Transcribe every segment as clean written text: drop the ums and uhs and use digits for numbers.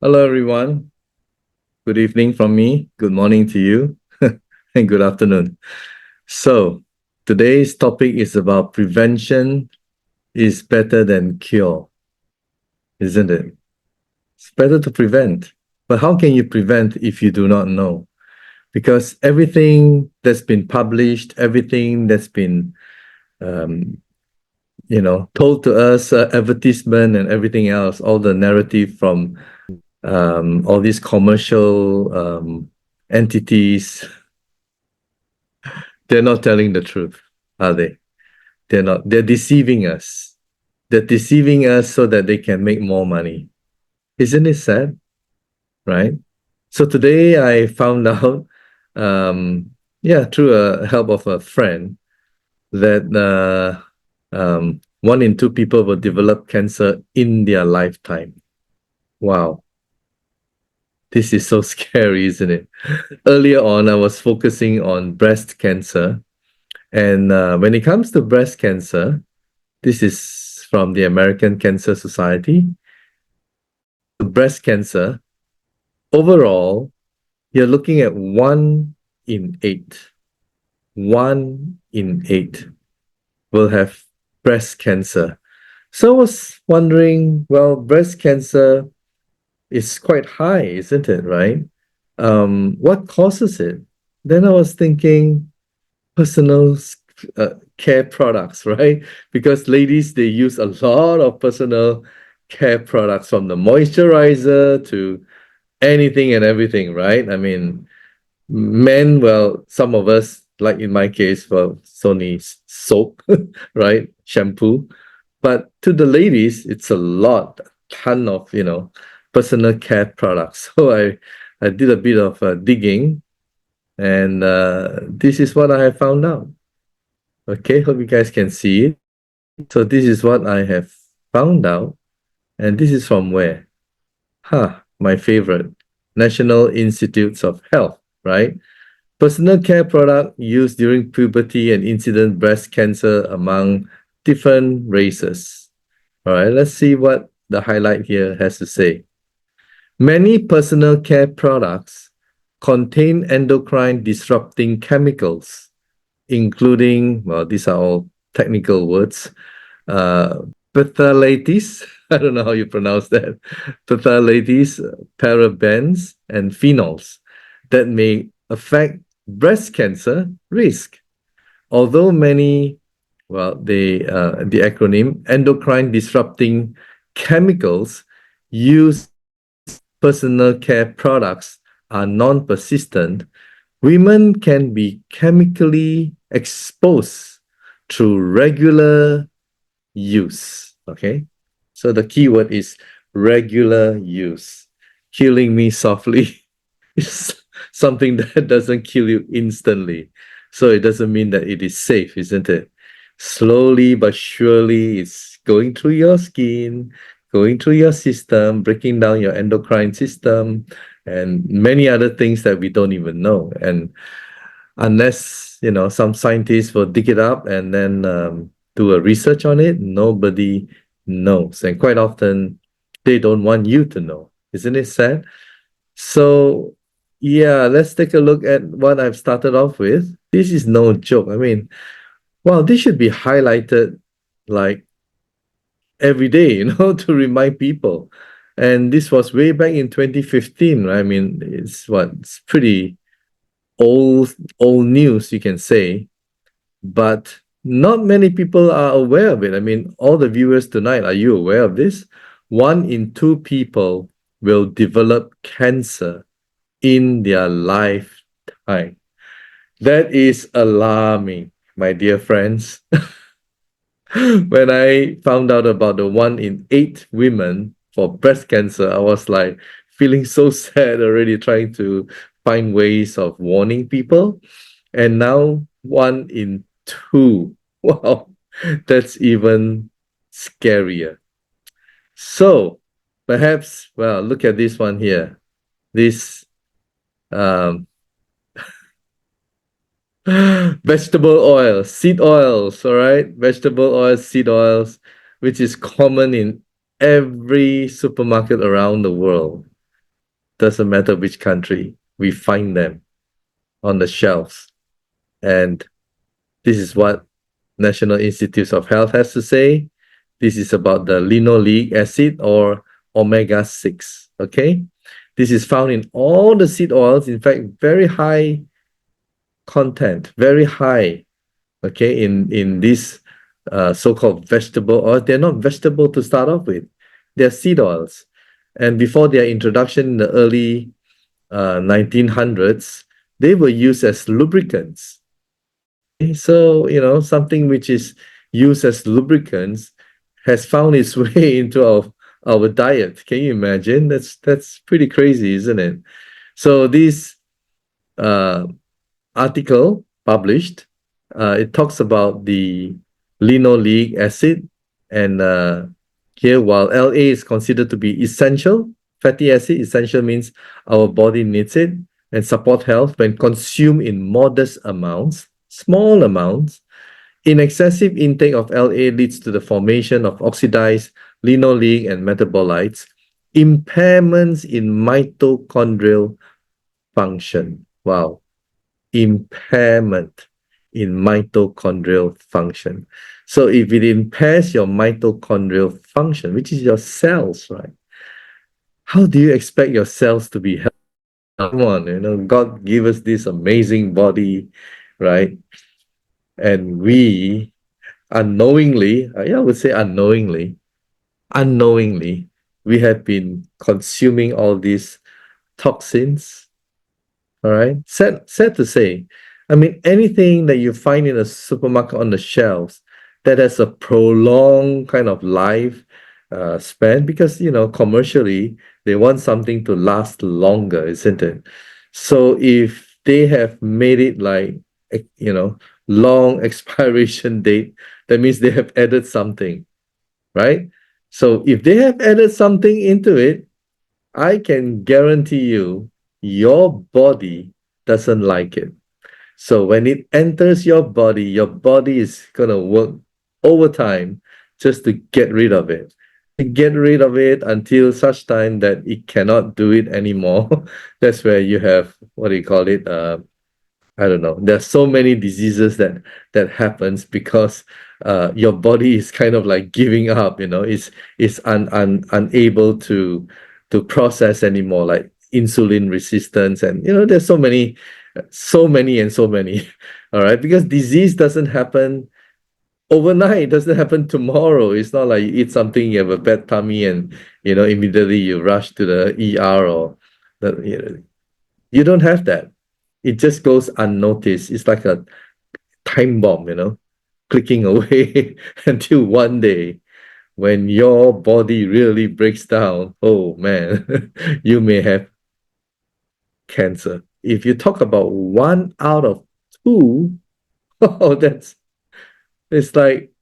Hello, everyone. Good evening from me. Good morning to you, and good afternoon. So, today's topic is about prevention is better than cure, isn't it? It's better to prevent. But how can you prevent if you do not know? Because everything that's been published, everything that's been, um, told to us, advertisement and everything else, all the narrative from all these commercial entities, they're not telling the truth, are they? They're not. They're deceiving us. They're deceiving us so that they can make more money. Isn't it sad? Right? So today I found out, through a help of a friend, that 1 in 2 people will develop cancer in their lifetime. Wow, this is so scary, isn't it? Earlier on, I was focusing on breast cancer, and when it comes to breast cancer, this is from the American Cancer Society. Breast cancer, overall, you're looking at 1 in 8. 1 in 8 will have breast cancer. So I was wondering, well, breast cancer is quite high, isn't it, right? What causes it? Then I was thinking personal care products, right? Because ladies, they use a lot of personal care products, from the moisturizer to anything and everything, right? I mean, men, well, some of us, like in my case, well, it's only soap, right? Shampoo. But to the ladies, it's a lot, ton of, personal care products. So I did a bit of digging, and this is what I have found out. Okay, hope you guys can see it. So this is what I have found out, and this is from where? My favorite, National Institutes of Health, right? Personal care product used during puberty and incident breast cancer among different races. All right, let's see what the highlight here has to say. Many personal care products contain endocrine disrupting chemicals, including, well, these are all technical words, uh, phthalates, I don't know how you pronounce that, phthalates, parabens, and phenols that may affect breast cancer risk. Although many, well, the acronym endocrine disrupting chemicals used personal care products are non-persistent, women can be chemically exposed through regular use. Okay. So the keyword is regular use. Killing me softly is something that doesn't kill you instantly. So it doesn't mean that it is safe, isn't it? Slowly but surely, it's going through your skin, going through your system, breaking down your endocrine system, and many other things that we don't even know. And unless, some scientists will dig it up and then do a research on it, nobody knows. And quite often, they don't want you to know. Isn't it sad? So, yeah, let's take a look at what I've started off with. This is no joke. I mean, well, this should be highlighted like every day, to remind people. And this was way back in 2015, right? I mean, it's pretty old news, you can say, but not many people are aware of it. I mean, all the viewers tonight, are you aware of this? 1 in 2 people will develop cancer in their lifetime. That is alarming, my dear friends. When I found out about the 1 in 8 women for breast cancer, I was like feeling so sad already, trying to find ways of warning people. And now 1 in 2. Wow, that's even scarier. So perhaps, well, look at this one here. This um, vegetable oil, seed oils, all right? Vegetable oils, seed oils, which is common in every supermarket around the world. doesn't matter which country, we find them on the shelves. And this is what National Institutes of Health has to say. This is about the linoleic acid or omega-6, okay? This is found in all the seed oils, in fact, very high content, very high, okay, in this so-called vegetable oils. They're not vegetable to start off with. They're seed oils. And before their introduction in the early 1900s, they were used as lubricants. Okay, so, something which is used as lubricants has found its way into our diet. Can you imagine? That's pretty crazy, isn't it? So this uh, article published, it talks about the linoleic acid, and here, while LA is considered to be essential, fatty acid essential means our body needs it and support health when consumed in modest amounts, small amounts. In excessive intake of LA leads to the formation of oxidized linoleic and metabolites, impairments in mitochondrial function. Wow. Impairment in mitochondrial function. So if it impairs your mitochondrial function, which is your cells, right? How do you expect your cells to be healthy? Come on, God gave us this amazing body, right? And we unknowingly, I would say unknowingly, we have been consuming all these toxins. All right. Sad to say. I mean, anything that you find in a supermarket on the shelves that has a prolonged kind of life span, because, commercially, they want something to last longer, isn't it? So if they have made it like, long expiration date, that means they have added something, right? So if they have added something into it, I can guarantee you your body doesn't like it. So when it enters your body is going to work overtime just to get rid of it. Get rid of it until such time that it cannot do it anymore. That's where you have, what do you call it? I don't know. There's so many diseases that happens because your body is kind of like giving up. It's unable to process anymore, like insulin resistance, and there's so many, and so many. All right, because disease doesn't happen overnight. It doesn't happen tomorrow. It's not like you eat something, you have a bad tummy, and immediately you rush to the ER or the. You don't have that. It just goes unnoticed. It's like a time bomb, clicking away until one day when your body really breaks down. Oh man, you may have cancer. If you talk about 1 out of 2, oh, it's like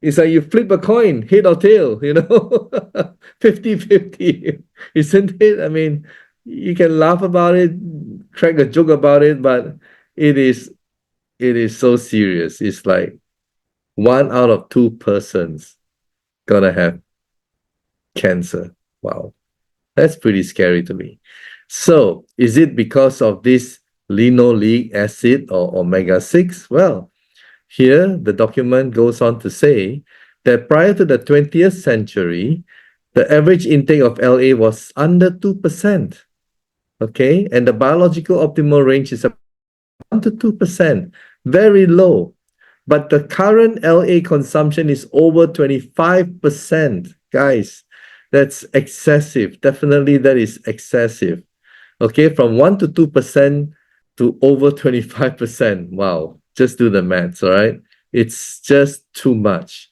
you flip a coin, head or tail, 50-50, isn't it? I mean, you can laugh about it, crack a joke about it, but it is so serious. It's like 1 out of 2 persons gonna have cancer. Wow, that's pretty scary to me. So, is it because of this linoleic acid or omega-6? Well, here the document goes on to say that prior to the 20th century, the average intake of LA was under 2%. Okay, and the biological optimal range is 1 to 2%, very low. But the current LA consumption is over 25%. Guys, that's excessive. Definitely, that is excessive. Okay, from 1 to 2% to over 25%. Wow, just do the maths, all right? It's just too much.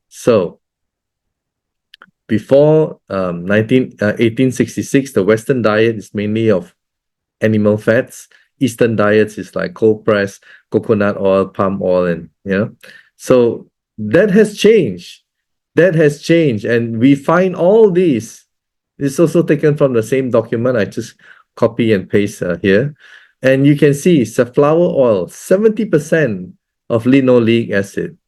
So, before 1866, the Western diet is mainly of animal fats. Eastern diets is like cold pressed coconut oil, palm oil, and so that has changed. That has changed, and we find all these. It's also taken from the same document. I just copy and paste here, and you can see safflower oil, 70% of linoleic acid,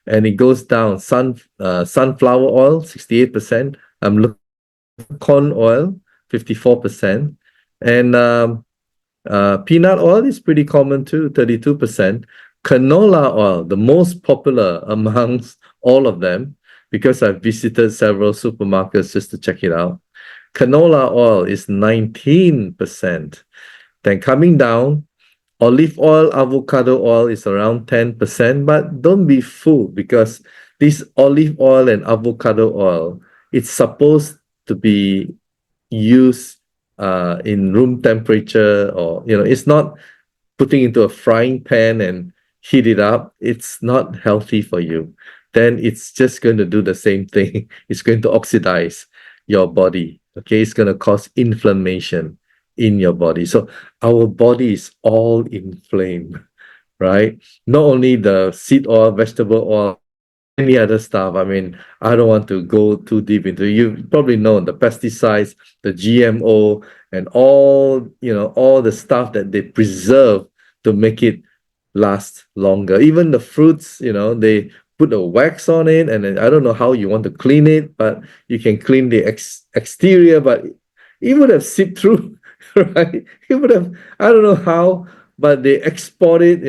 and it goes down. Sunflower oil, 68%. I'm looking corn oil, 54%. And peanut oil is pretty common too, 32%. Canola oil, the most popular amongst all of them, because I've visited several supermarkets just to check it out. Canola oil is 19%. Then coming down, olive oil, avocado oil is around 10%, but don't be fooled because this olive oil and avocado oil, it's supposed to be used in room temperature, or it's not putting into a frying pan and heat it up. It's not healthy for you. Then it's just going to do the same thing. It's going to oxidize your body. Okay, it's going to cause inflammation in your body. So our body is all inflamed, right? Not only the seed oil, vegetable oil, any other stuff. I mean, I don't want to go too deep into it. You probably know the pesticides, the GMO, and all the stuff that they preserve to make it last longer. Even the fruits, they put a wax on it, and then I don't know how you want to clean it, but you can clean the exterior, but it would have seeped through, right? It would have, I don't know how, but they export it,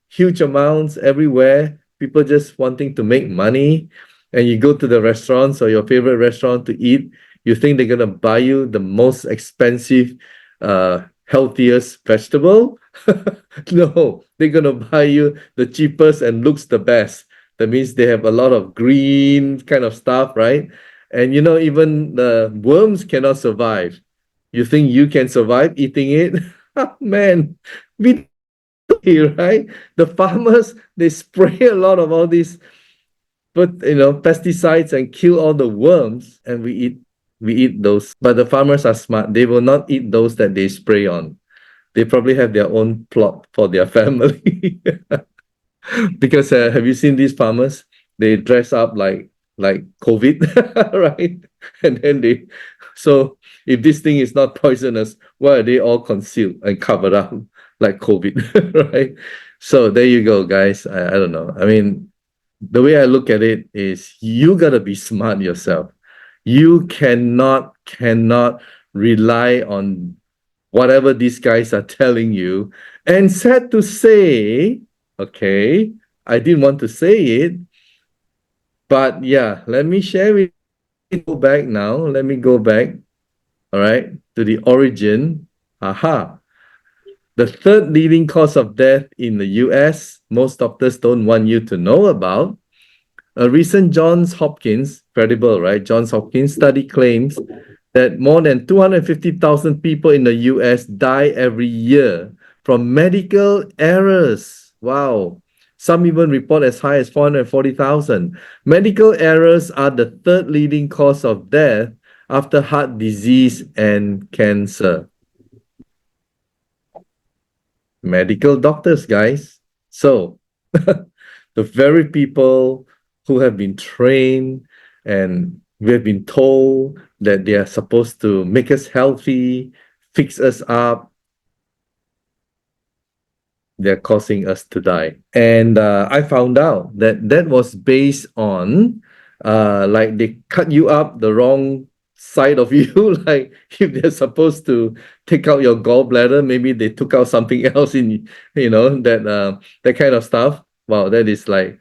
huge amounts everywhere. People just wanting to make money. And you go to the restaurants or your favorite restaurant to eat, you think they're gonna buy you the most expensive, healthiest vegetable? No, they're gonna buy you the cheapest and looks the best. That means they have a lot of green kind of stuff, right? And even the worms cannot survive. You think you can survive eating it? Man, we right? The farmers, they spray a lot of all these pesticides and kill all the worms, and we eat those. But the farmers are smart. They will not eat those that they spray on. They probably have their own plot for their family. Because have you seen these farmers? They dress up like COVID, right? And then so if this thing is not poisonous, why are they all concealed and covered up like COVID, right? So there you go, guys. I don't know. I mean, the way I look at it is you gotta be smart yourself. You cannot rely on whatever these guys are telling you. And sad to say, okay, I didn't want to say it, but yeah, let me share with you. Go back now. Let me go back, all right, to the origin. Aha. The third leading cause of death in the US, most doctors don't want you to know about. A recent Johns Hopkins, credible, right? Johns Hopkins study claims that more than 250,000 people in the US die every year from medical errors. Wow. Some even report as high as 440,000. Medical errors are the third leading cause of death after heart disease and cancer. Medical doctors, guys. So, the very people who have been trained and we have been told that they are supposed to make us healthy, fix us up, they're causing us to die. And I found out that that was based on like they cut you up the wrong side of you. Like if they're supposed to take out your gallbladder, maybe they took out something else in that kind of stuff. Wow, that is like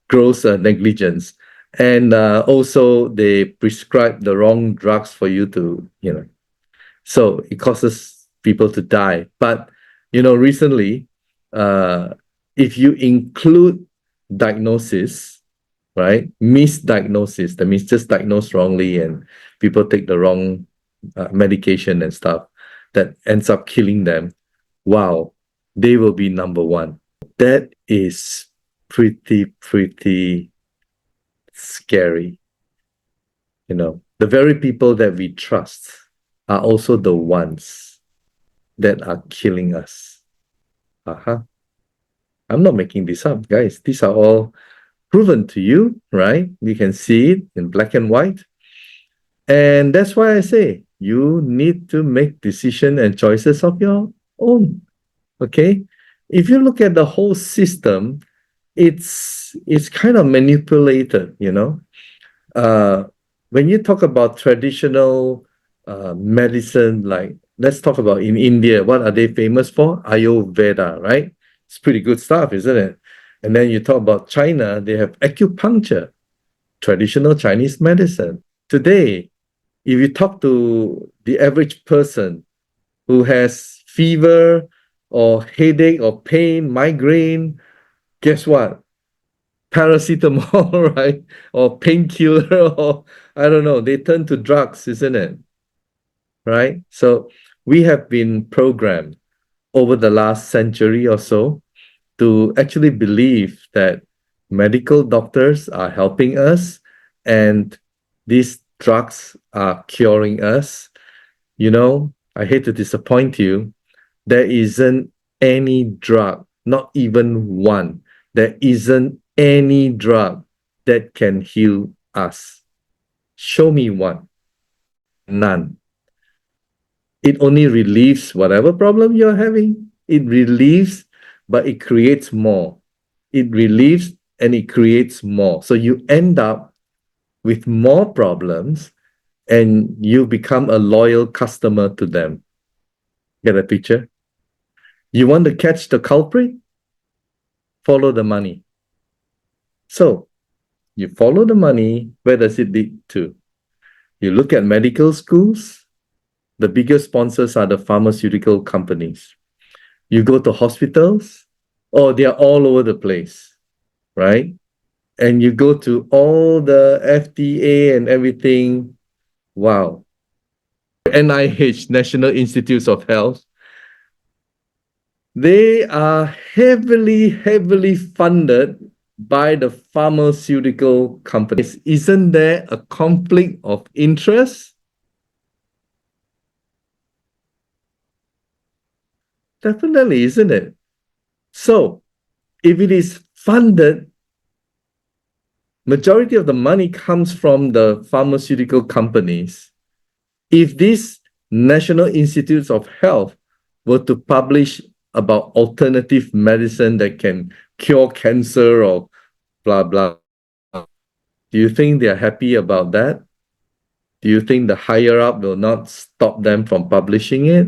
gross negligence. And also they prescribe the wrong drugs for you to so it causes people to die. But recently, if you include diagnosis, right, misdiagnosis, that means just diagnosed wrongly and people take the wrong medication and stuff that ends up killing them, wow, they will be number one. That is pretty scary. The very people that we trust are also the ones that are killing us. I'm not making this up, guys. These are all proven to you, right? You can see it in black and white. And that's why I say you need to make decisions and choices of your own. Okay? If you look at the whole system, it's kind of manipulated, when you talk about traditional medicine like let's talk about in India. What are they famous for? Ayurveda, right? It's pretty good stuff, isn't it? And then you talk about China, they have acupuncture, traditional Chinese medicine. Today, if you talk to the average person who has fever or headache or pain, migraine, guess what? Paracetamol, right? Or painkiller, or I don't know, they turn to drugs, isn't it? Right? So we have been programmed over the last century or so to actually believe that medical doctors are helping us and these drugs are curing us. You know, I hate to disappoint you. There isn't any drug, not even one. There isn't any drug that can heal us. Show me one. None. It only relieves whatever problem you're having. It relieves, but it creates more. It relieves and it creates more. So you end up with more problems and you become a loyal customer to them. Get a picture? You want to catch the culprit? Follow the money. So you follow the money, where does it lead to? You look at medical schools, the biggest sponsors are the pharmaceutical companies. You go to hospitals, oh, they are all over the place, right? And you go to all the FDA and everything, wow. NIH, National Institutes of Health, they are heavily funded by the pharmaceutical companies. Isn't there a conflict of interest? Definitely, isn't it? So, if it is funded, majority of the money comes from the pharmaceutical companies. If these National Institutes of Health were to publish about alternative medicine that can cure cancer or blah, blah, do you think they're happy about that? Do you think the higher up will not stop them from publishing it?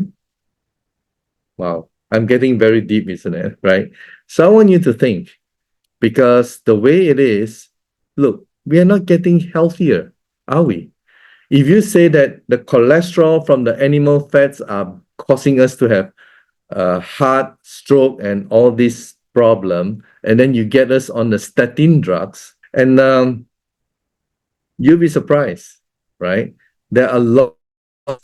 Wow, I'm getting very deep, isn't it? Right? So I want you to think, because the way it is, look, we are not getting healthier, are we? If you say that the cholesterol from the animal fats are causing us to have heart, stroke, and all this problem, and then you get us on the statin drugs, and you'll be surprised, right? There are lots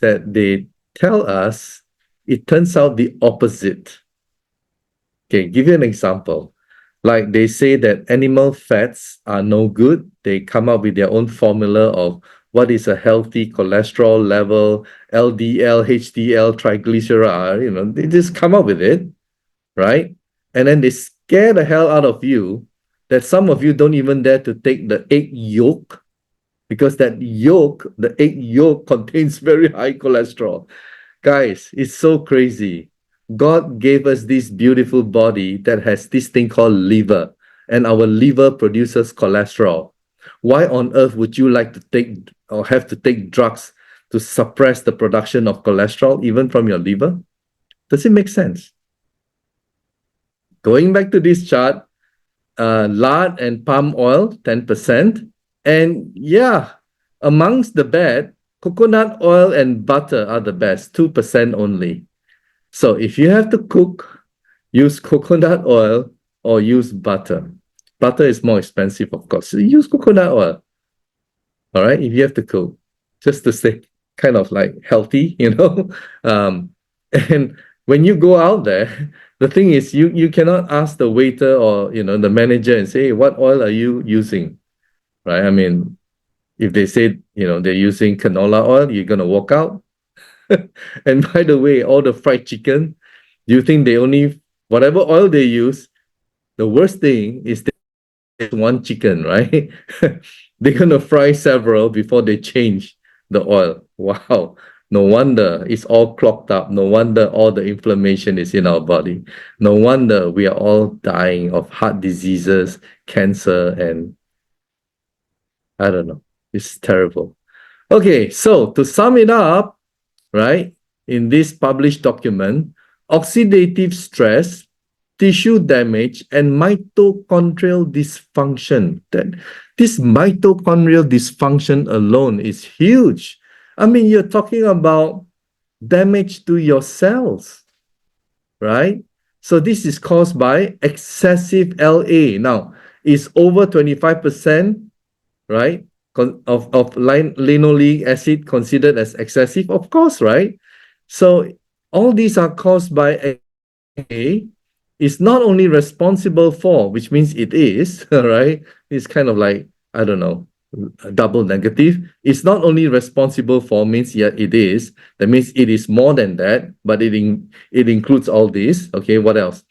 that they tell us, it turns out the opposite. Okay, give you an example. Like they say that animal fats are no good. They come up with their own formula of what is a healthy cholesterol level, LDL, HDL, triglyceride, you know, they just come up with it, right? And then they scare the hell out of you that some of you don't even dare to take the egg yolk because that yolk, the egg yolk contains very high cholesterol. Guys, it's so crazy. God gave us this beautiful body that has this thing called liver, and our liver produces cholesterol. Why on earth would you like to take or have to take drugs to suppress the production of cholesterol, even from your liver? Does it make sense? Going back to this chart, lard and palm oil, 10%. And yeah, amongst the bad, coconut oil and butter are the best, 2% only. So if you have to cook, use coconut oil or use butter. Butter is more expensive, of course. So use coconut oil. All right, if you have to cook, just to stay kind of like healthy, you know. And when you go out there, the thing is you cannot ask the waiter or the manager and say, hey, what oil are you using? Right? I mean, if they say, they're using canola oil, you're gonna walk out. And by the way, all the fried chicken, do you think they only whatever oil they use, the worst thing is one chicken, right? They're gonna fry several before they change the oil. Wow. No wonder it's all clogged up. No wonder all the inflammation is in our body. No wonder we are all dying of heart diseases, cancer, and I don't know. It's terrible. Okay, so to sum it up, right? in this published document, oxidative stress, tissue damage, and mitochondrial dysfunction. That this mitochondrial dysfunction alone is huge. I mean, you're talking about damage to your cells, right? So this is caused by excessive LA. Now, is over 25%, right, of linoleic acid considered as excessive? Of course, right? So all these are caused by LA. Is not only responsible for, which means it is, right? It's kind of like, I don't know, a double negative. It's not only responsible for means, yeah, it is. That means it is more than that, but it includes all this. Okay, what else?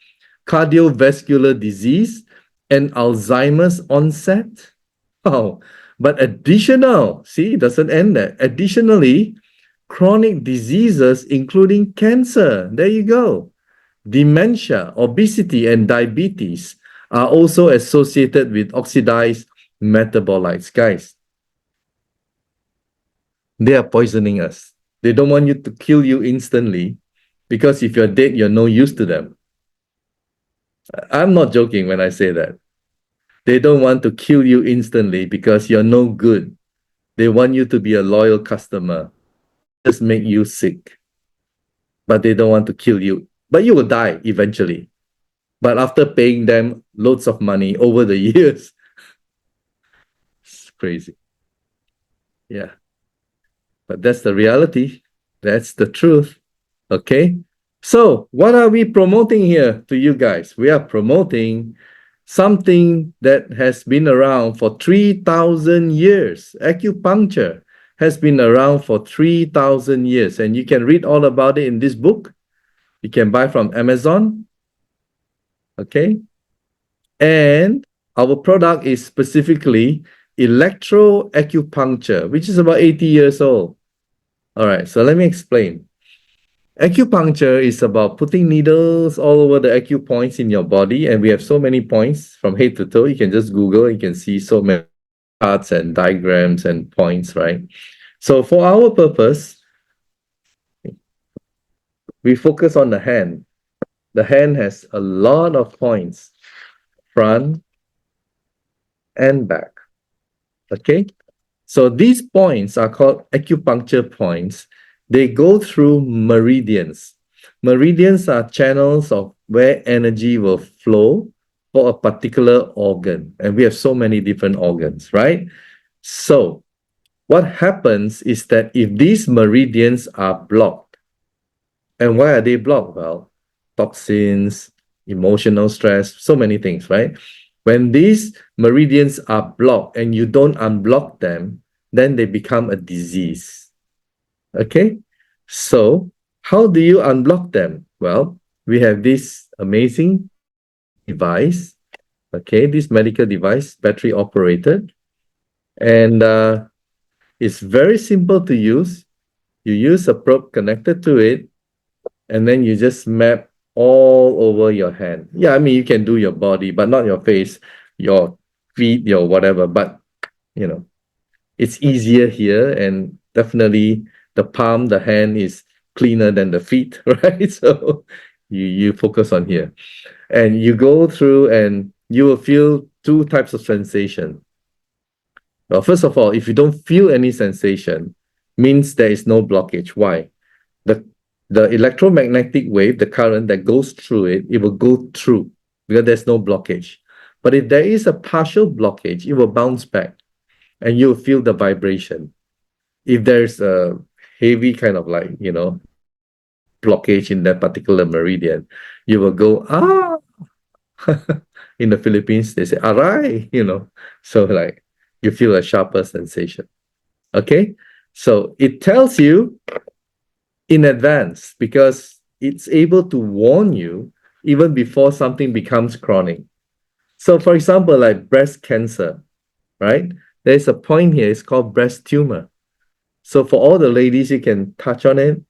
Cardiovascular disease and Alzheimer's onset. Oh, but see, it doesn't end there. Additionally, chronic diseases, including cancer. There you go. Dementia, obesity, and diabetes are also associated with oxidized metabolites. Guys, they are poisoning us. They don't want you to kill you instantly because if you're dead, you're no use to them. I'm not joking when I say that. They don't want to kill you instantly because you're no good. They want you to be a loyal customer. Just make you sick. But they don't want to kill you. But you will die eventually. But after paying them loads of money over the years, it's crazy. Yeah. But that's the reality. That's the truth. Okay. So what are we promoting here to you guys? We are promoting something that has been around for 3,000 years. Acupuncture has been around for 3,000 years. And you can read all about it in this book. You can buy from Amazon. Okay. And our product is specifically electroacupuncture, which is about 80 years old. All right, so let me explain. Acupuncture is about putting needles all over the acupoints in your body, and we have so many points from head to toe. You can just Google, you can see so many charts and diagrams and points, right? So for our purpose, we focus on the hand. The hand has a lot of points, front and back. Okay, so these points are called acupuncture points. They go through meridians. Meridians are channels of where energy will flow for a particular organ. And we have so many different organs, right? So what happens is that if these meridians are blocked, and why are they blocked? Well, toxins, emotional stress, so many things, right? When these meridians are blocked and you don't unblock them, then they become a disease. Okay? So, how do you unblock them? Well, we have this amazing device, okay, this medical device, battery operated, and it's very simple to use. You use a probe connected to it, and then you just map all over your hand. Yeah, I mean, you can do your body, but not your face, your feet, your whatever. But, you know, it's easier here. And definitely the palm, the hand is cleaner than the feet, right? So you focus on here. And you go through and you will feel two types of sensation. Well, first of all, if you don't feel any sensation, means there is no blockage. Why? The electromagnetic wave, the current that goes through it, it will go through because there's no blockage. But if there is a partial blockage, it will bounce back and you'll feel the vibration. If there's a heavy kind of like, you know, blockage in that particular meridian, you will go, ah. In the Philippines, they say, aray, you know. So like you feel a sharper sensation. Okay. So it tells you in advance because it's able to warn you even before something becomes chronic. So for example, like breast cancer, right? There's a point here, it's called breast tumor. So for all the ladies, you can touch on it.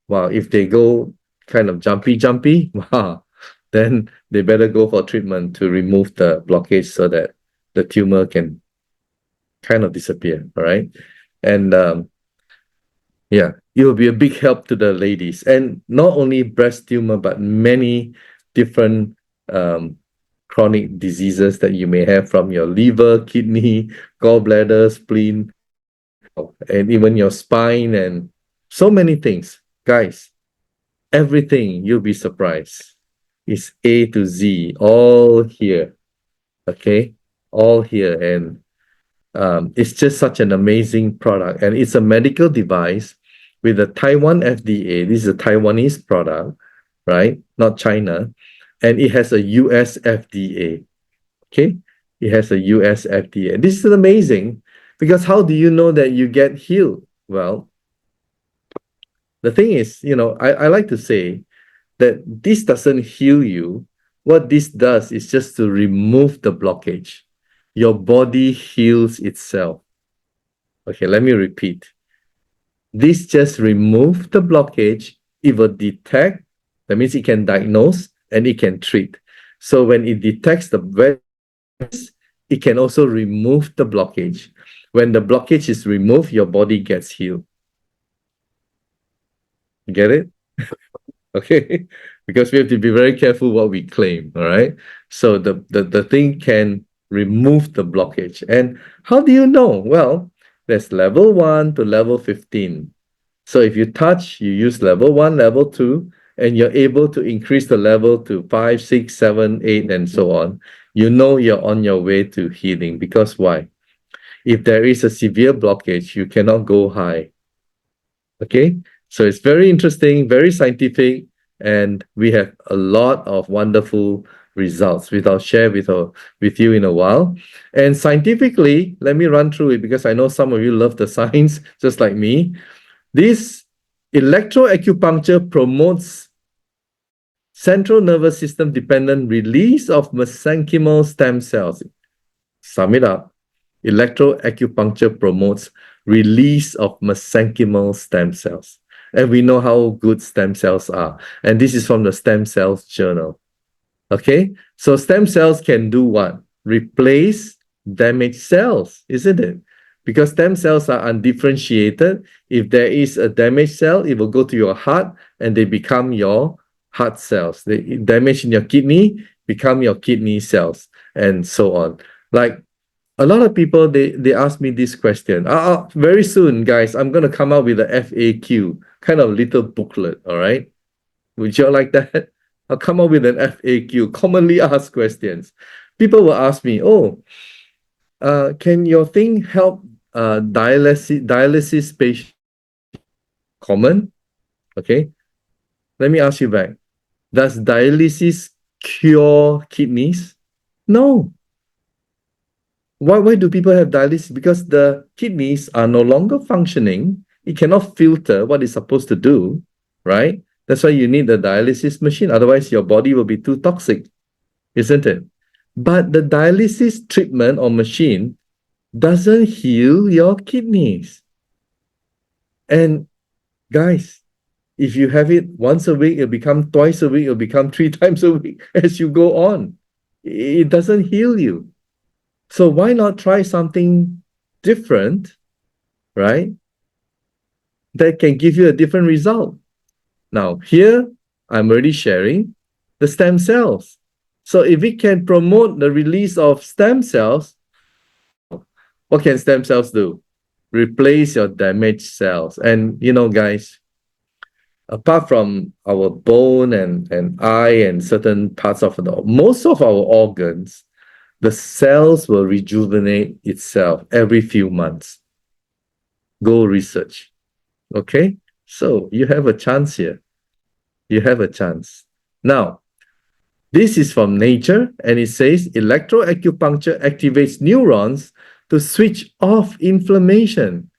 Wow, if they go kind of jumpy, wow, then they better go for treatment to remove the blockage so that the tumor can kind of disappear, all right? And Yeah, it will be a big help to the ladies, and not only breast tumor, but many different um, chronic diseases that you may have from your liver, kidney, gallbladder, spleen, and even your spine, and so many things. Guys, everything, you'll be surprised. It's A to Z, all here. Okay, all here, and it's just such an amazing product, and it's a medical device with a Taiwan FDA. This is a Taiwanese product, right? Not China, and it has a US FDA. Okay, it has a US FDA. This is amazing because how do you know that you get healed? Well, the thing is, I like to say that this doesn't heal you. What this does is just to remove the blockage. Your body heals itself. Okay, let me repeat. This just remove the blockage. It will detect, that means it can diagnose and it can treat. So when it detects the virus, it can also remove the blockage. When the blockage is removed, your body gets healed. Get it? Okay, because we have to be very careful what we claim. All right, so the thing can remove the blockage. And how do you know? Well, there's level 1 to level 15. So if you touch, you use level 1, level 2, and you're able to increase the level to 5, 6, 7, 8, and so on. You know you're on your way to healing. Because why? If there is a severe blockage, you cannot go high. Okay, so it's very interesting, very scientific, and we have a lot of wonderful results, which I'll share with you in a while. And scientifically, let me run through it because I know some of you love the science just like me. This electroacupuncture promotes central nervous system dependent release of mesenchymal stem cells. Sum it up. Electroacupuncture promotes release of mesenchymal stem cells. And we know how good stem cells are. And this is from the Stem Cells Journal. Okay, so stem cells can do what? Replace damaged cells, isn't it? Because stem cells are undifferentiated. If there is a damaged cell, it will go to your heart and they become your heart cells. The damage in your kidney become your kidney cells, and so on. Like a lot of people, they ask me this question. Very soon, guys, I'm going to come out with a FAQ, kind of little booklet, all right? Would you like that? I'll come up with an FAQ, commonly asked questions. People will ask me, can your thing help dialysis patients? Common? Okay. Let me ask you back. Does dialysis cure kidneys? No. Why do people have dialysis? Because the kidneys are no longer functioning. It cannot filter what it's supposed to do, right? That's why you need the dialysis machine. Otherwise, your body will be too toxic, isn't it? But the dialysis treatment or machine doesn't heal your kidneys. And guys, if you have it once a week, it'll become twice a week, it'll become 3 times a week as you go on. It doesn't heal you. So why not try something different, right? That can give you a different result. Now, here, I'm already sharing the stem cells. So if it can promote the release of stem cells, what can stem cells do? Replace your damaged cells. And, guys, apart from our bone and eye and certain parts of most of our organs, the cells will rejuvenate itself every few months. Go research. Okay? So you have a chance here. You have a chance. Now, this is from Nature, and it says electroacupuncture activates neurons to switch off inflammation.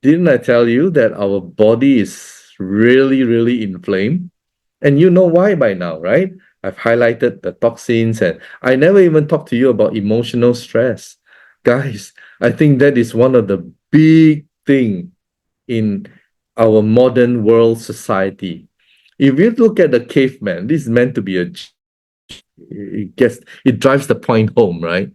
Didn't I tell you that our body is really, really inflamed? And you know why by now, right? I've highlighted the toxins, and I never even talked to you about emotional stress. Guys, I think that is one of the big thing in our modern world society. If you look at the caveman, this is meant to be it drives the point home, right?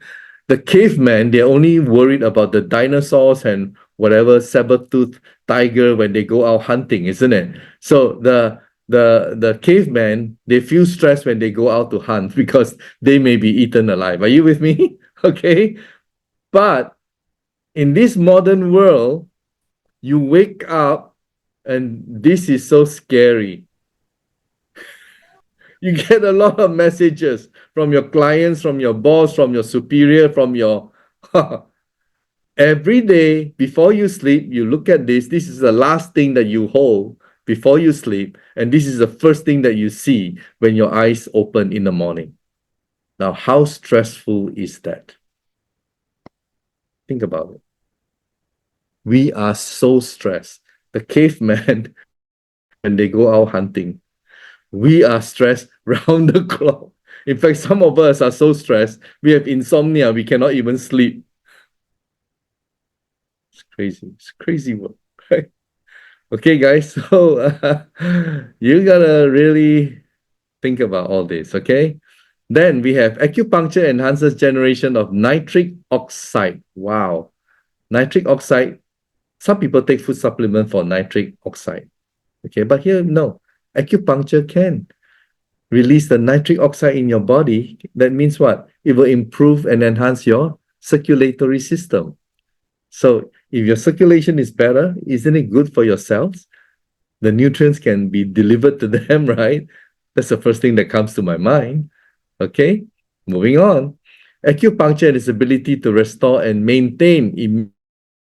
The caveman, they're only worried about the dinosaurs and whatever saber-tooth tiger when they go out hunting, isn't it? So the caveman, they feel stressed when they go out to hunt because they may be eaten alive. Are you with me? Okay. But in this modern world, you wake up and this is so scary. You get a lot of messages from your clients, from your boss, from your superior, from your every day before you sleep, you look at this. This is the last thing that you hold before you sleep. And this is the first thing that you see when your eyes open in the morning. Now, how stressful is that? Think about it. We are so stressed. The caveman, when they go out hunting, we are stressed round the clock. In fact, some of us are so stressed, we have insomnia, we cannot even sleep. It's crazy. It's crazy work, right? Okay, guys, so you gotta really think about all this, okay? Then we have acupuncture enhances generation of nitric oxide. Wow. Nitric oxide, some people take food supplement for nitric oxide. Okay, but here, no. Acupuncture can release the nitric oxide in your body. That means what? It will improve and enhance your circulatory system. So if your circulation is better, isn't it good for your cells? The nutrients can be delivered to them, right? That's the first thing that comes to my mind. Okay, moving on. Acupuncture and its ability to restore and maintain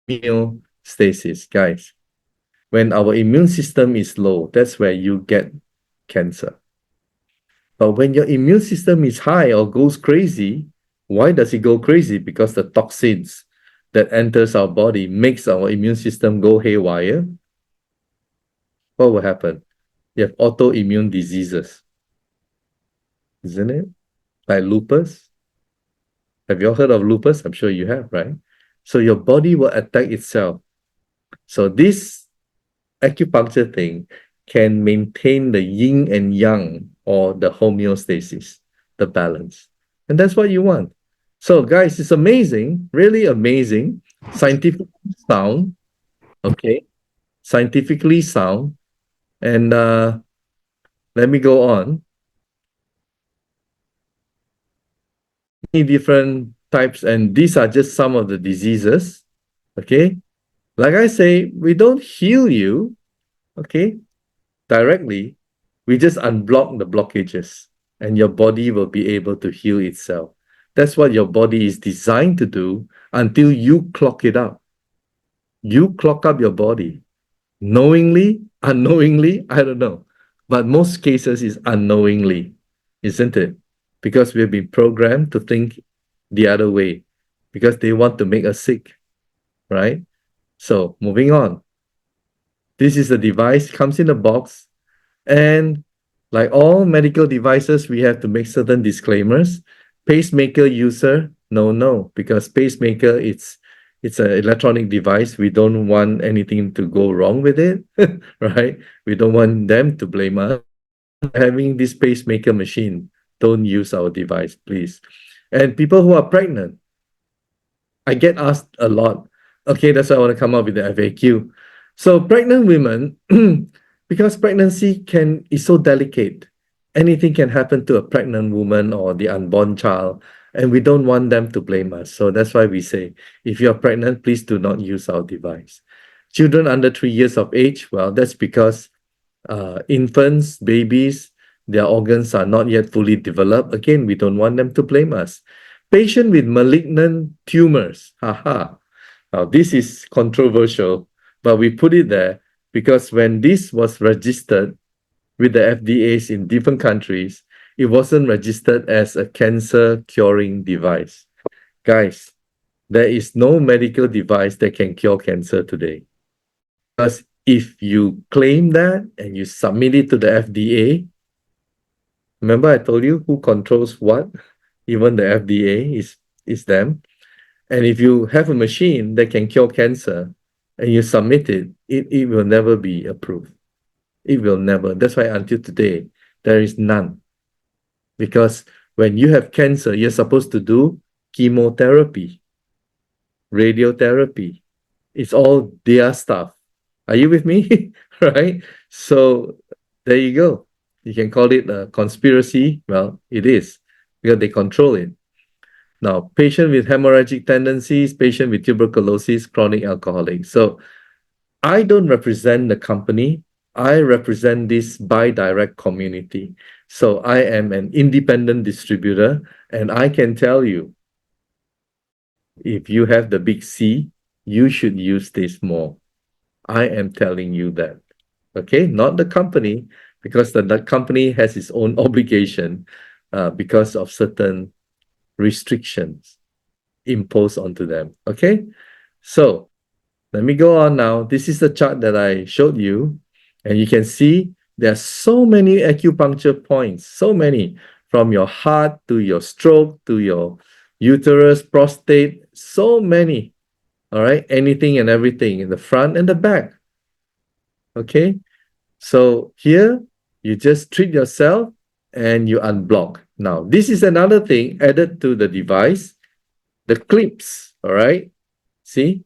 homeostasis, guys. When our immune system is low, that's where you get cancer. But when your immune system is high or goes crazy, why does it go crazy? Because the toxins that enters our body makes our immune system go haywire. What will happen? You have autoimmune diseases, isn't it? Like lupus. Have you all heard of lupus? I'm sure you have, right? So your body will attack itself. So this acupuncture thing can maintain the yin and yang or the homeostasis, the balance. And that's what you want. So guys, it's amazing, really amazing, scientifically sound, okay? Scientifically sound. And let me go on. Many different types, and these are just some of the diseases, okay? Like I say, we don't heal you, okay, directly. We just unblock the blockages and your body will be able to heal itself. That's what your body is designed to do until you clock it up. You clock up your body. Knowingly, unknowingly, I don't know. But most cases is unknowingly, isn't it? Because we've been programmed to think the other way because they want to make us sick, right? So moving on. This is the device, comes in a box. And like all medical devices, we have to make certain disclaimers. Pacemaker user, no, because pacemaker, it's an electronic device. We don't want anything to go wrong with it, right? We don't want them to blame us. Having this pacemaker machine, don't use our device, please. And people who are pregnant, I get asked a lot. Okay, that's why I want to come up with the FAQ. So pregnant women, because pregnancy is so delicate. Anything can happen to a pregnant woman or the unborn child, and we don't want them to blame us. So that's why we say, if you're pregnant, please do not use our device. Children under 3 years of age, well, that's because infants, babies, their organs are not yet fully developed. Again, we don't want them to blame us. Patient with malignant tumors, haha. Now, this is controversial, but we put it there because when this was registered with the FDAs in different countries, it wasn't registered as a cancer curing device. Guys, there is no medical device that can cure cancer today. Because if you claim that and you submit it to the FDA, remember I told you who controls what? Even the FDA is them. And if you have a machine that can cure cancer and you submit it, it will never be approved. It will never. That's why until today, there is none. Because when you have cancer, you're supposed to do chemotherapy, radiotherapy, It's all their stuff. Are you with me? Right? So there you go. You can call it a conspiracy. Well, it is because they control it. Now, patient with hemorrhagic tendencies, patient with tuberculosis, chronic alcoholic. So I don't represent the company. I represent this buy direct community. So I am an independent distributor, and I can tell you, if you have the big C, you should use this more. I am telling you that. Okay, not the company, because the company has its own obligation because of certain restrictions imposed onto them. Okay, so let me go on now. This is the chart that I showed you, and you can see there are so many acupuncture points, so many, from your heart to your stroke to your uterus, prostate, so many. All right, anything and everything in the front and the back. Okay, so here you just treat yourself and you unblock. Now, this is another thing added to the device, the clips. All right, see,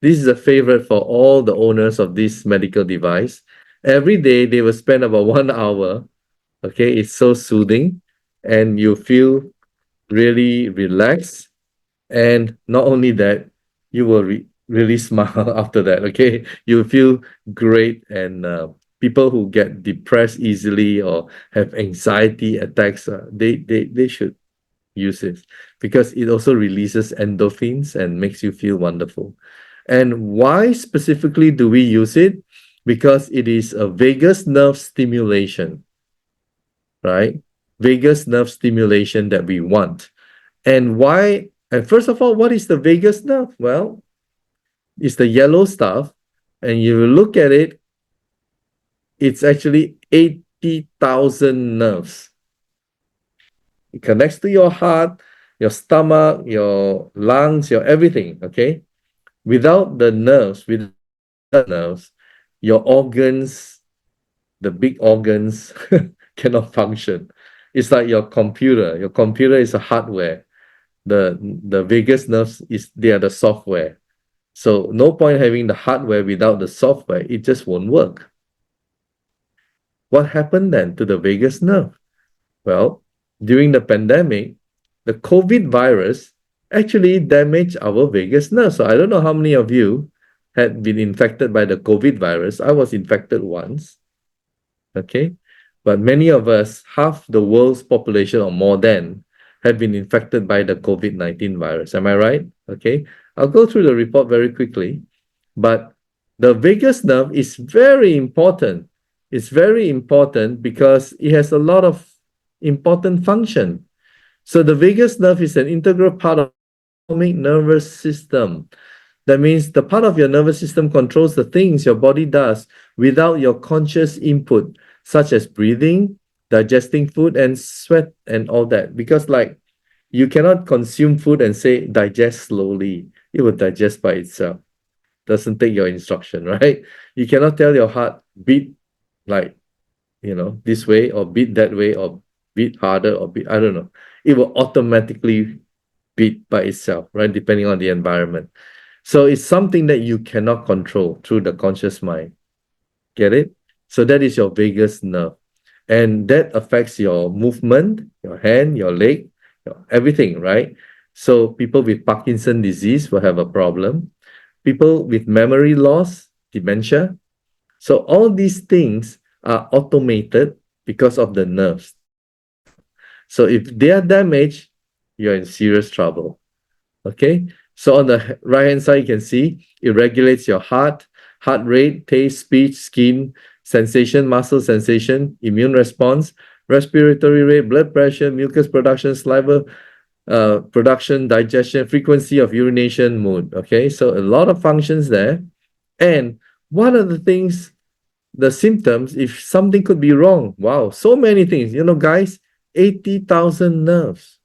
this is a favorite for all the owners of this medical device. Every day they will spend about 1 hour. Okay, it's so soothing, and you feel really relaxed. And not only that, you will really smile after that. Okay, you feel great. And people who get depressed easily or have anxiety attacks, they should use it because it also releases endorphins and makes you feel wonderful. And why specifically do we use it? Because it is a vagus nerve stimulation, right? Vagus nerve stimulation that we want. And why? And first of all, what is the vagus nerve? Well, it's the yellow stuff. And you look at it, it's actually 80,000 nerves. It connects to your heart, your stomach, your lungs, your everything. Okay. Without the nerves, your organs, the big organs, cannot function. It's like your computer. Your computer is a hardware. The vagus nerves they are the software. So no point having the hardware without the software. It just won't work. What happened then to the vagus nerve? Well, during the pandemic, the COVID virus actually damaged our vagus nerve. So I don't know how many of you had been infected by the COVID virus. I was infected once. Okay. But many of us, half the world's population or more than, have been infected by the COVID-19 virus. Am I right? Okay. I'll go through the report very quickly. But the vagus nerve is very important. It's very important because it has a lot of important function. So the vagus nerve is an integral part of the autonomic nervous system. That means the part of your nervous system controls the things your body does without your conscious input, such as breathing, digesting food, and sweat, and all that. Because, like, you cannot consume food and say, digest slowly. It will digest by itself. Doesn't take your instruction, right? You cannot tell your heart, beat like, this way, or beat that way, or beat harder, or beat, I don't know. It will automatically beat by itself, right? Depending on the environment. So it's something that you cannot control through the conscious mind. Get it? So that is your vagus nerve. And that affects your movement, your hand, your leg, everything, right? So people with Parkinson disease will have a problem. People with memory loss, dementia. So all these things are automated because of the nerves. So if they are damaged, you're in serious trouble. Okay. So on the right-hand side, you can see it regulates your heart rate, taste, speech, skin, sensation, muscle sensation, immune response, respiratory rate, blood pressure, mucus production, saliva production, digestion, frequency of urination, mood. Okay. So a lot of functions there. And one of the things, the symptoms, if something could be wrong, wow, so many things, guys, 80,000 nerves.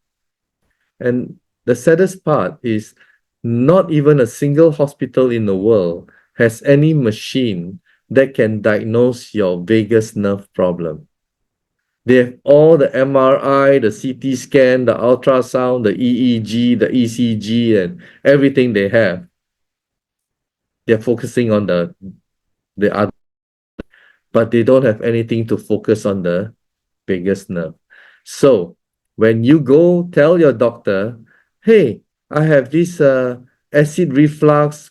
And the saddest part is not even a single hospital in the world has any machine that can diagnose your vagus nerve problem. They have all the MRI, the CT scan, the ultrasound, the EEG, the ECG, and everything they have. They're focusing on the other, but they don't have anything to focus on the vagus nerve. So when you go tell your doctor, hey, I have this acid reflux,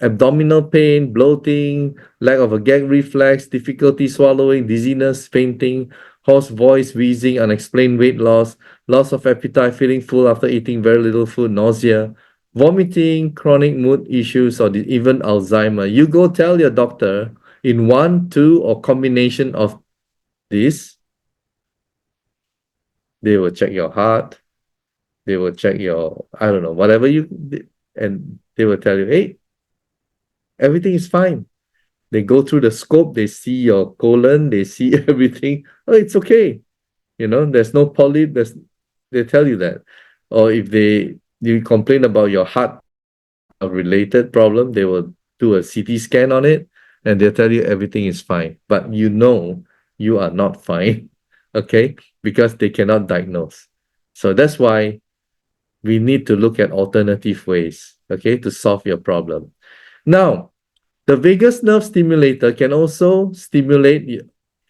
abdominal pain, bloating, lack of a gag reflex, difficulty swallowing, dizziness, fainting, hoarse voice, wheezing, unexplained weight loss, loss of appetite, feeling full after eating very little food, nausea, vomiting, chronic mood issues, or even Alzheimer. You go tell your doctor in one, two, or combination of this, they will check your heart, they will check your, I don't know, whatever and they will tell you, hey, everything is fine. They go through the scope, they see your colon, they see everything. Oh, it's okay. There's no polyp, they tell you that. Or if you complain about your heart related problem, they will do a CT scan on it and they'll tell you everything is fine. But you are not fine, okay? Because they cannot diagnose. So that's why we need to look at alternative ways, okay, to solve your problem. Now, the vagus nerve stimulator can also stimulate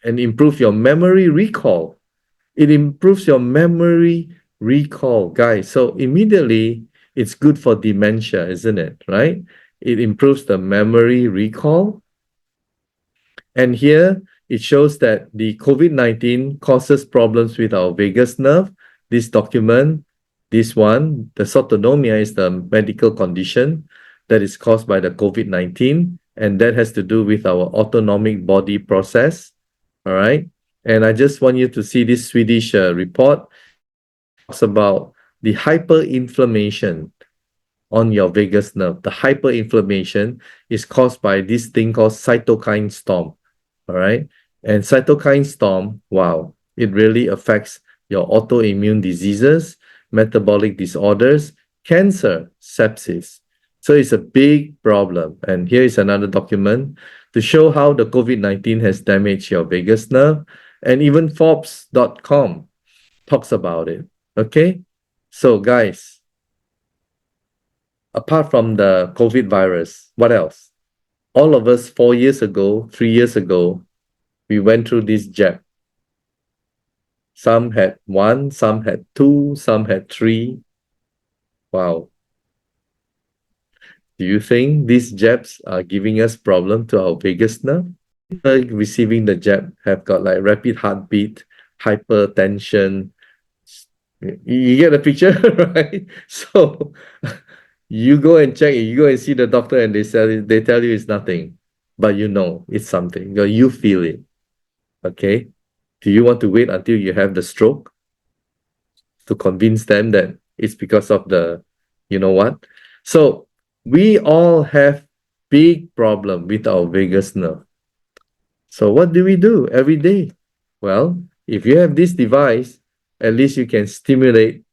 and improve your memory recall. It improves your memory recall, guys. So immediately, it's good for dementia, isn't it? Right? It improves the memory recall. And here it shows that the COVID-19 causes problems with our vagus nerve. This document, this one, the dysautonomia is the medical condition that is caused by the COVID-19, and that has to do with our autonomic body process. All right. And I just want you to see this Swedish report. Talks about the hyperinflammation on your vagus nerve. The hyperinflammation is caused by this thing called cytokine storm. All right. And cytokine storm, wow, it really affects your autoimmune diseases, metabolic disorders, cancer, sepsis. So it's a big problem. And here is another document to show how the COVID-19 has damaged your vagus nerve. And even Forbes.com talks about it. Okay. So guys, apart from the COVID virus, what else? All of us 4 years ago, 3 years ago, we went through this jab. Some had one, some had two, some had three. Wow. Do you think these jabs are giving us problem to our vagus nerve? People receiving the jab have got like rapid heartbeat, hypertension. You get the picture, right? So you go and check, you go and see the doctor and they tell you it's nothing, but it's something. You feel it. Okay. Do you want to wait until you have the stroke to convince them that it's because of the, you know what? So we all have big problem with our vagus nerve. So what do we do every day? Well, if you have this device, at least you can stimulate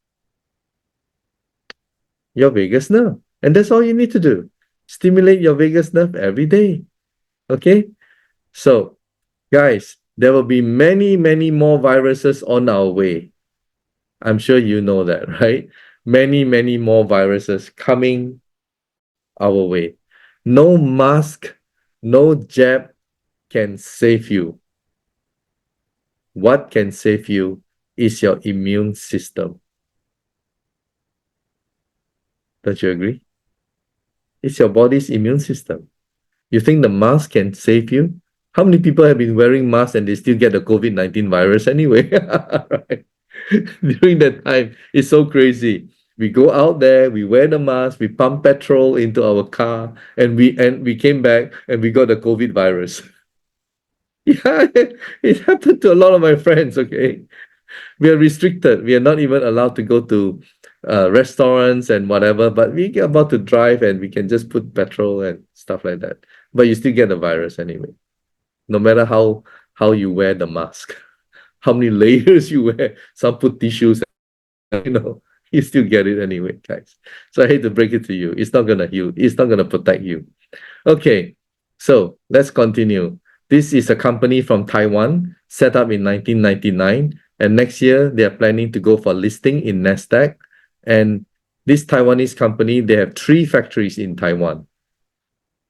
your vagus nerve. And that's all you need to do. Stimulate your vagus nerve every day. Okay? So, guys, there will be many, many more viruses on our way. I'm sure you know that, right? Many, many more viruses coming our way. No mask, no jab can save you. What can save you is your immune system. Don't you agree? It's your body's immune system. You think the mask can save you? How many people have been wearing masks and they still get the COVID-19 virus anyway? Right? During that time, it's so crazy. We go out there, we wear the mask, we pump petrol into our car, and we came back and we got the COVID virus. Yeah, it happened to a lot of my friends, okay? We are restricted. We are not even allowed to go to restaurants and whatever, but we get about to drive and we can just put petrol and stuff like that. But you still get the virus anyway, no matter how you wear the mask, how many layers you wear. Some put tissues, you still get it anyway, guys. So I hate to break it to you. It's not gonna heal. It's not gonna protect you. Okay, so let's continue. This is a company from Taiwan, set up in 1999. And next year, they are planning to go for listing in NASDAQ. And this Taiwanese company, they have 3 factories in Taiwan.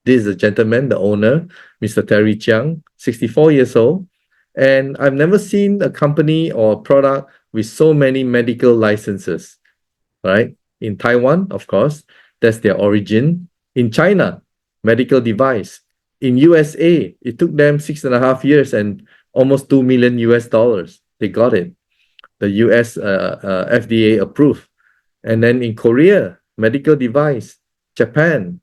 This is a gentleman, the owner, Mr. Terry Chiang, 64 years old. And I've never seen a company or product with so many medical licenses, right? In Taiwan, of course, that's their origin. In China, medical device. In USA, it took them 6.5 years and almost 2 million US dollars. They got it. The US FDA approved. And then in Korea, medical device. Japan,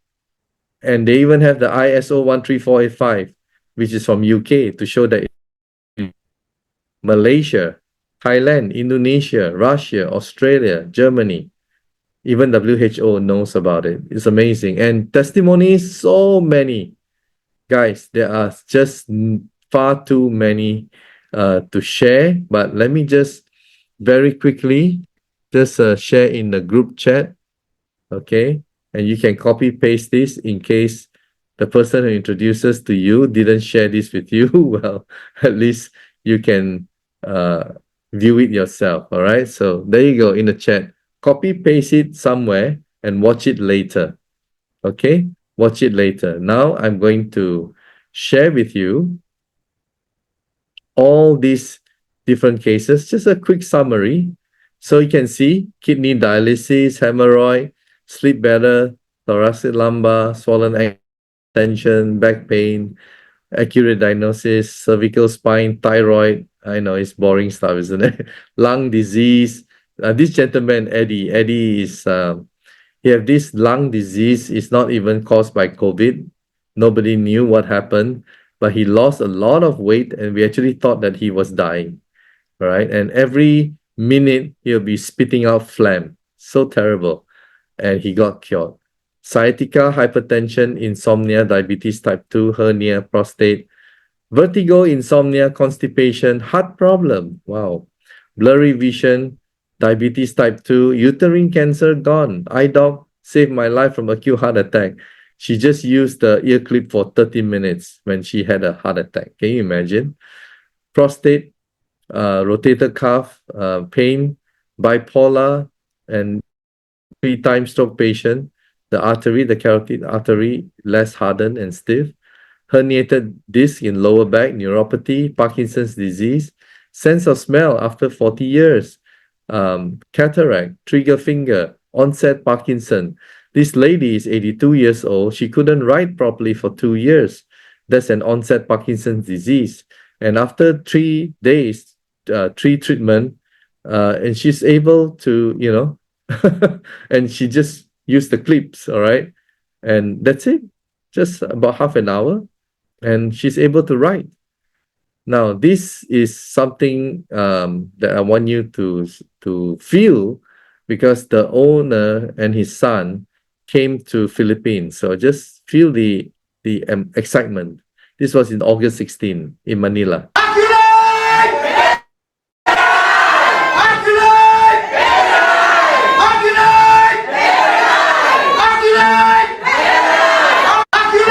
and they even have the ISO 13485, which is from UK, to show that Malaysia, Thailand, Indonesia, Russia, Australia, Germany, even WHO knows about it. It's amazing. And testimonies, so many. Guys, there are just far too many to share, but let me just very quickly just share in the group chat. Okay, and you can copy paste this in case the person who introduces to you didn't share this with you. Well, at least you can view it yourself. All right, so there you go in the chat. Copy paste it somewhere and watch it later. Okay, watch it later. Now I'm going to share with you all these different cases, just a quick summary. So you can see kidney dialysis, hemorrhoid, sleep better, thoracic lumbar, swollen ankle, tension, back pain, accurate diagnosis, cervical spine, thyroid. I know it's boring stuff, isn't it? Lung disease. This gentleman, Eddie is, he have this lung disease. It's not even caused by COVID. Nobody knew what happened, but he lost a lot of weight and we actually thought that he was dying, right? And every minute he'll be spitting out phlegm. So terrible. And he got cured. Sciatica, hypertension, insomnia, diabetes type 2, hernia, prostate, vertigo, insomnia, constipation, heart problem. Wow. Blurry vision, diabetes type 2, uterine cancer, gone. IDoc saved my life from acute heart attack. She just used the ear clip for 30 minutes when she had a heart attack. Can you imagine? Prostate, rotator cuff, pain, bipolar, and 3-time stroke patient. The artery, the carotid artery, less hardened and stiff. Herniated disc in lower back, neuropathy, Parkinson's disease, sense of smell after 40 years, cataract, trigger finger, onset Parkinson. This lady is 82 years old. She couldn't write properly for 2 years. That's an onset Parkinson's disease. And after 3 days, 3 treatment, and she's able to, and she just used the clips, all right? And that's it. Just about half an hour and she's able to write. Now, this is something that I want you to feel because the owner and his son came to Philippines. So just feel the excitement. This was in August 16 in Manila.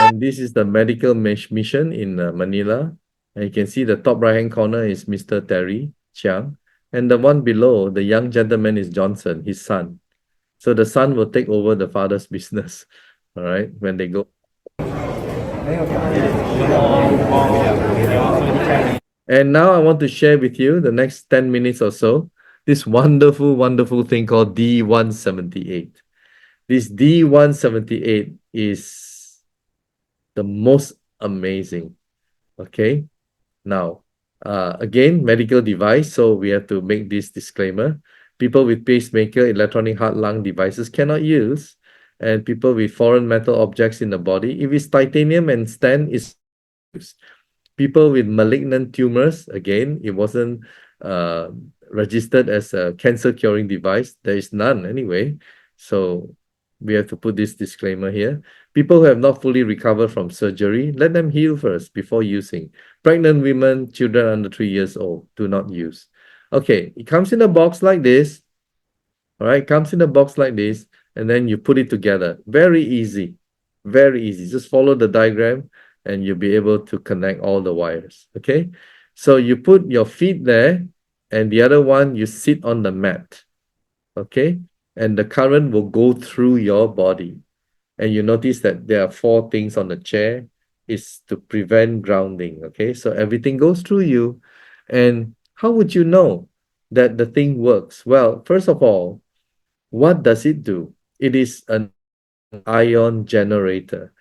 And this is the medical mission in Manila. And you can see the top right-hand corner is Mr. Terry Chiang. And the one below, the young gentleman is Johnson, his son. So the son will take over the father's business, all right, when they go. And now I want to share with you the next 10 minutes or so, this wonderful, wonderful thing called D178. This D178 is the most amazing. Okay, now again, medical device, so we have to make this disclaimer. People with pacemaker, electronic heart lung devices cannot use, and people with foreign metal objects in the body, if it's titanium and stent, is used. People with malignant tumors, again, it wasn't registered as a cancer curing device. There is none anyway, so we have to put this disclaimer here. People who have not fully recovered from surgery, let them heal first before using. Pregnant women, children under 3 years old, do not use. Okay, it comes in a box like this. All right, it comes in a box like this, and then you put it together. Very easy. Very easy. Just follow the diagram and you'll be able to connect all the wires. Okay, so you put your feet there, and the other one you sit on the mat. Okay, and the current will go through your body. and you notice that there are four things on the chair, is to prevent grounding. Okay, so everything goes through you. And how would you know that the thing works? Well, first of all, what does it do? It is an ion generator.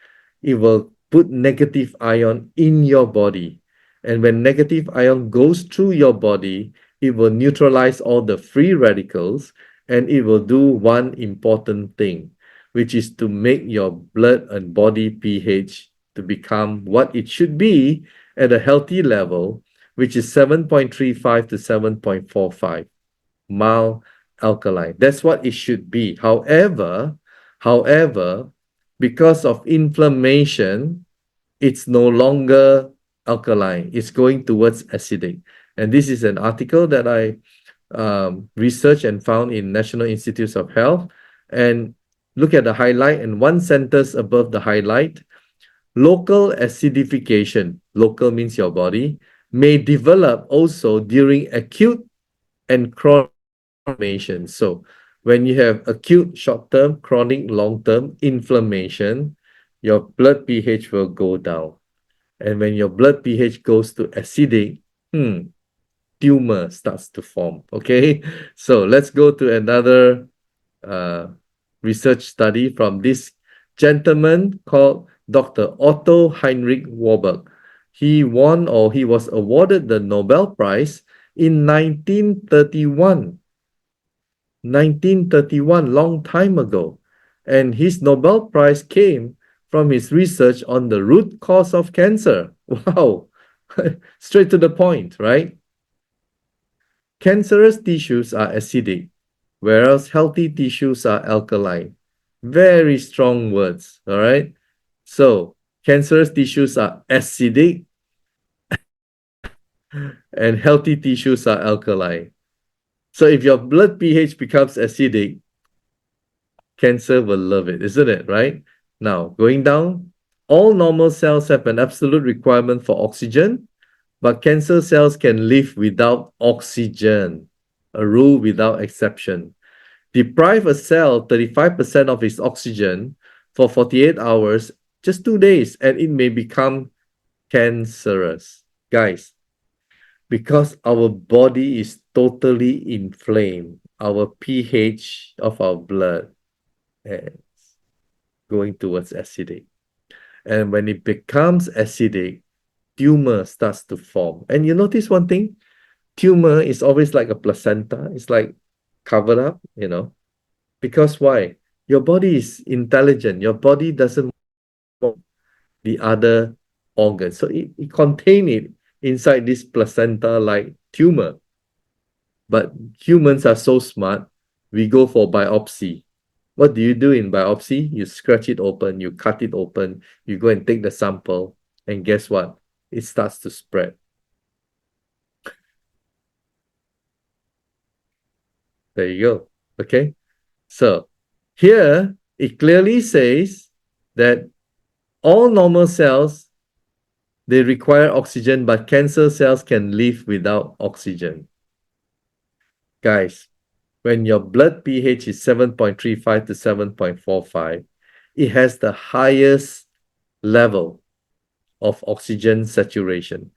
It will put negative ion in your body. And when negative ion goes through your body, it will neutralize all the free radicals, and it will do one important thing, which is to make your blood and body pH to become what it should be at a healthy level, which is 7.35 to 7.45 mild alkaline. That's what it should be. However, because of inflammation, it's no longer alkaline. It's going towards acidic. And this is an article that I researched and found in National Institutes of Health. And look at the highlight, and one sentence above the highlight: local acidification, local means your body, may develop also during acute and chronic inflammation. So when you have acute short-term, chronic long-term inflammation, your blood pH will go down. And when your blood pH goes to acidic, tumor starts to form. Okay, so let's go to another research study from this gentleman called Dr. Otto Heinrich Warburg. He won, or he was awarded, the Nobel Prize in 1931. 1931, long time ago. And his Nobel Prize came from his research on the root cause of cancer. Wow, straight to the point, right? Cancerous tissues are acidic, whereas healthy tissues are alkaline. Very strong words, all right? So, cancerous tissues are acidic and healthy tissues are alkaline. So, if your blood pH becomes acidic, cancer will love it, isn't it, right? Now, going down, all normal cells have an absolute requirement for oxygen, but cancer cells can live without oxygen, a rule without exception. Deprive a cell 35% of its oxygen for 48 hours, just 2 days, and it may become cancerous. Guys, because our body is totally inflamed, our pH of our blood is going towards acidic. And when it becomes acidic, tumor starts to form. And you notice one thing? Tumor is always like a placenta. It's like covered up, Because why? Your body is intelligent. Your body doesn't want the other organs. So it contains it inside this placenta-like tumor. But humans are so smart, we go for biopsy. What do you do in biopsy? You scratch it open, you cut it open, you go and take the sample, and guess what? It starts to spread. There you go. Okay. So here it clearly says that all normal cells, they require oxygen, but cancer cells can live without oxygen. Guys, when your blood pH is 7.35 to 7.45, it has the highest level of oxygen saturation.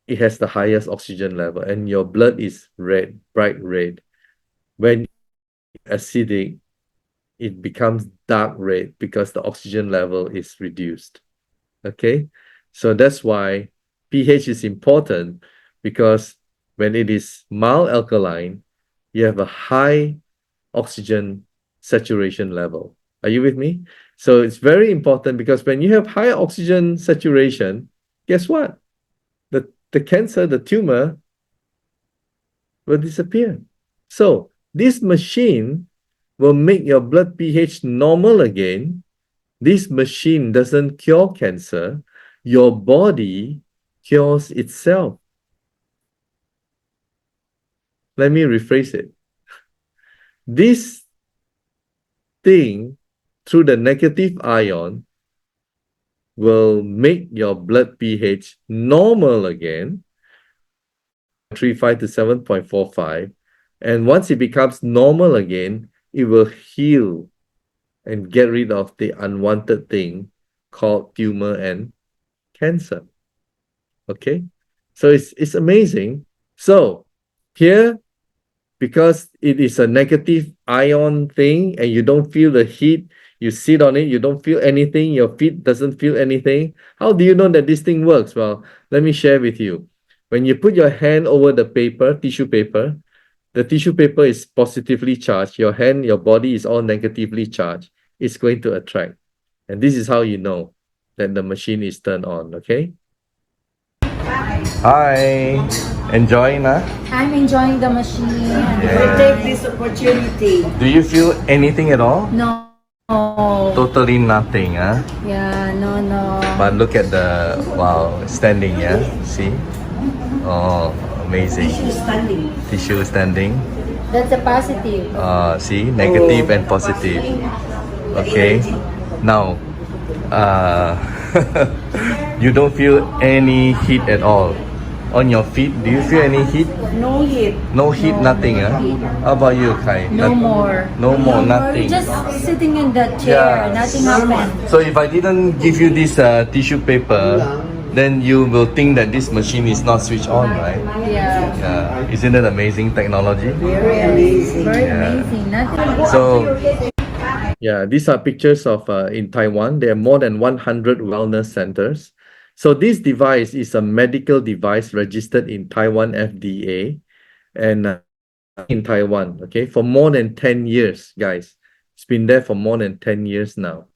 It has the highest oxygen level, and your blood is red, bright red. When acidic, it becomes dark red because the oxygen level is reduced. Okay, so that's why pH is important, because when it is mild alkaline, you have a high oxygen saturation level. Are you with me? So it's very important, because when you have high oxygen saturation, guess what? The cancer, the tumor will disappear. So this machine will make your blood pH normal again. This machine doesn't cure cancer. Your body cures itself. Let me rephrase it. This thing, through the negative ion, will make your blood pH normal again, 35 to 7.45. And once it becomes normal again, it will heal and get rid of the unwanted thing called tumor and cancer. Okay, so it's amazing. So here, because it is a negative ion thing and you don't feel the heat, you sit on it, you don't feel anything, your feet doesn't feel anything. How do you know that this thing works? Well, let me share with you. When you put your hand over the paper, tissue paper, the tissue paper is positively charged. Your hand, your body is all negatively charged. It's going to attract. And this is how you know that the machine is turned on. Okay. Hi. Enjoying, huh? I'm enjoying the machine. Yeah. Take this opportunity. Do you feel anything at all? No. Totally nothing, huh? Yeah, no. But look at the, wow, standing, yeah? See? Oh, amazing. Standing. Tissue standing. That's a positive. See? Negative and positive. Okay. Now, you don't feel any heat at all. On your feet, do you feel any heat? No heat. No heat, nothing, huh? How about you, Kai? No more. No more, nothing. Just sitting in the chair. Yeah. Nothing happened. So if I didn't give you this tissue paper, then you will think that this machine is not switched on, right? Yeah. Yeah. Isn't it amazing technology? Very amazing. Very Yeah. amazing. Nothing. So yeah, these are pictures of in Taiwan. There are more than 100 wellness centers. So this device is a medical device registered in Taiwan FDA and in Taiwan, okay, for more than 10 years, guys. It's been there for more than 10 years now.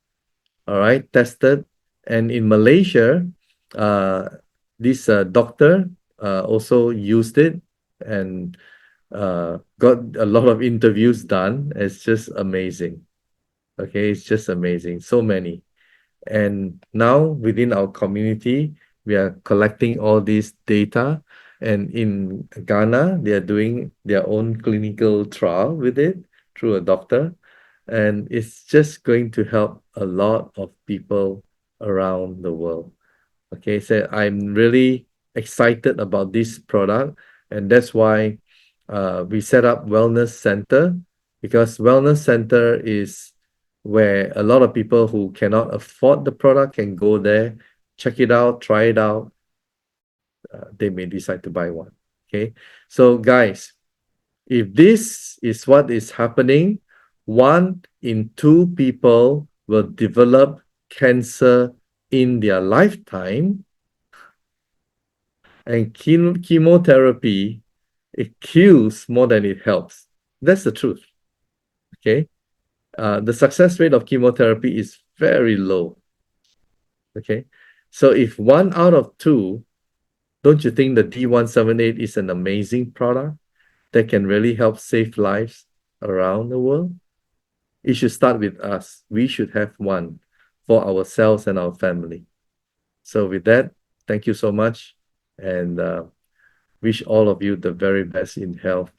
All right, tested. And in Malaysia, this doctor also used it and got a lot of interviews done. It's just amazing. Okay, it's just amazing. So many. And now within our community, we are collecting all this data. And in Ghana, they are doing their own clinical trial with it through a doctor. And it's just going to help a lot of people around the world. Okay, so I'm really excited about this product. And that's why we set up Wellness Center, because Wellness Center is where a lot of people who cannot afford the product can go there, check it out, try it out. They may decide to buy one. Okay. So, guys, if this is what is happening, 1 in 2 people will develop cancer in their lifetime. And chemotherapy, it kills more than it helps. That's the truth. Okay. The success rate of chemotherapy is very low. Okay. So if 1 out of 2, don't you think the D178 is an amazing product that can really help save lives around the world? It should start with us. We should have one for ourselves and our family. So with that, thank you so much, and wish all of you the very best in health.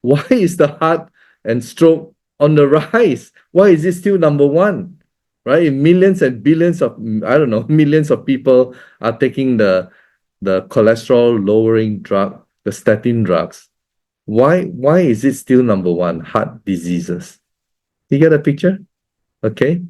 Why is the heart and stroke on the rise? Why is it still number one? Right? If millions and billions of, I don't know, millions of people are taking the cholesterol lowering drug, the statin drugs. Why is it still number one? Heart diseases. You get a picture? Okay.